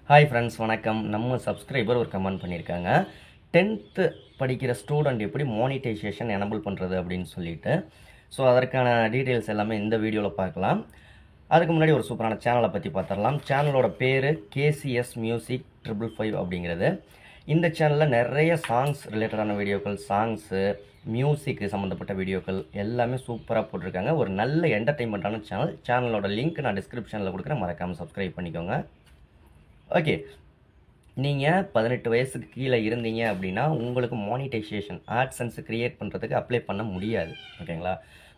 Hi friends, வணக்கம். நம்ம subscriber ஒரு கமெண்ட் பண்ணியிருக்காங்க. 10th படிக்கிற ஸ்டூடெண்ட் எப்படி மானிட்டைசேஷன் எனபிள் பண்ணுறது அப்படின்னு சொல்லிட்டு. ஸோ அதற்கான டீட்டெயில்ஸ் எல்லாமே இந்த வீடியோவில் பார்க்கலாம். அதுக்கு முன்னாடி ஒரு சூப்பரான சேனலை பற்றி பார்த்துடலாம். சேனலோட பேர் KCS Music 555 அப்படிங்கிறது. இந்த சேனலில் நிறைய சாங்ஸ் ரிலேட்டடான வீடியோக்கள், சாங்ஸு, மியூசிக்கு சம்மந்தப்பட்ட வீடியோக்கள் எல்லாமே சூப்பராக போட்டிருக்காங்க. ஒரு நல்ல என்டர்டெயின்மெண்ட்டான சேனல். சேனலோட லிங்க் நான் டிஸ்கிரிப்ஷனில் கொடுக்குறேன், மறக்காமல் சப்ஸ்கிரைப் பண்ணிக்கோங்க. ஓகே, நீங்கள் 18 வயசுக்கு கீழே இருந்தீங்க அப்படின்னா உங்களுக்கு மானிட்டைசேஷன் ஆட்சன்ஸ் கிரியேட் பண்ணுறதுக்கு அப்ளை பண்ண முடியாது. ஓகேங்களா?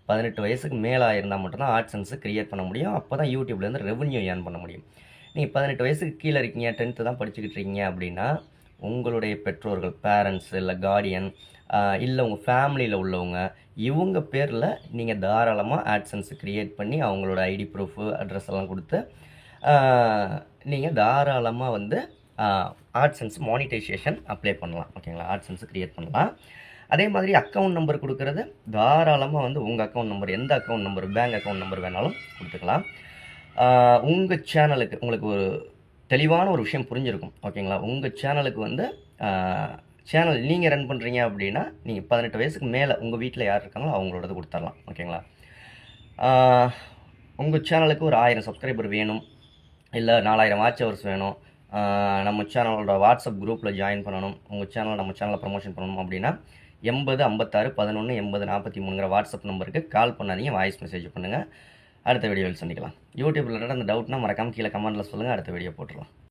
18 வயசுக்கு மேலே இருந்தால் மட்டும்தான் ஆட்சன்ஸ் கிரியேட் பண்ண முடியும். அப்போ தான் யூடியூப்லேருந்து ரெவன்யூ ஏர்ன் பண்ண முடியும். நீங்கள் 18 வயசுக்கு கீழே இருக்கீங்க, 10th தான் படிச்சுக்கிட்டு இருக்கீங்க அப்படின்னா உங்களுடைய பெற்றோர்கள், பேரண்ட்ஸ் இல்லை கார்டியன் இல்லை உங்கள் ஃபேமிலியில் உள்ளவங்க, இவங்க பேரில் நீங்கள் தாராளமாக ஆட்சன்ஸ் கிரியேட் பண்ணி அவங்களோட ஐடி ப்ரூஃபு, அட்ரஸ் எல்லாம் கொடுத்து நீங்கள் தாராளமாக வந்து ஆட்சன்ஸ் மானிட்டைசேஷன் அப்ளை பண்ணலாம். ஓகேங்களா? ஆட்சன்ஸ் கிரியேட் பண்ணலாம். அதே மாதிரி அக்கௌண்ட் நம்பர் கொடுக்கறது தாராளமாக வந்து உங்கள் அக்கௌண்ட் நம்பர், எந்த account number, bank account number வேணாலும் கொடுத்துக்கலாம். உங்கள் சேனலுக்கு உங்களுக்கு ஒரு தெளிவான ஒரு விஷயம் புரிஞ்சிருக்கும். ஓகேங்களா? உங்கள் சேனலுக்கு வந்து சேனல் நீங்கள் ரன் பண்ணுறீங்க அப்படின்னா நீங்கள் 18 வயசுக்கு மேலே உங்கள் வீட்டில் யார் இருக்காங்களோ அவங்களோடது கொடுத்துடலாம். ஓகேங்களா? உங்கள் சேனலுக்கு ஒரு 1000 சப்ஸ்கிரைபர் வேணும், இல்லை 4000 வாட்ச் ஹவர்ஸ் வேணும், நம்ம சேனலோட வாட்ஸ்அப் குரூப்பில் ஜாயின் பண்ணணும், உங்கள் சேனலை நம்ம சேனலில் ப்ரமோஷன் பண்ணணும் அப்படின்னா 80 56 11 80 43ங்கிற வாட்ஸ்அப் நம்பருக்கு கால் பண்ணாதீங்க, வாய்ஸ் மெசேஜ் பண்ணுங்கள். அடுத்த வீடியோவில் சந்திக்கலாம். யூடியூப்பில் அந்த டவுட்னா மறக்காமல் கீழே கமெண்ட்டில் சொல்லுங்கள், அடுத்த வீடியோ போட்டுடலாம்.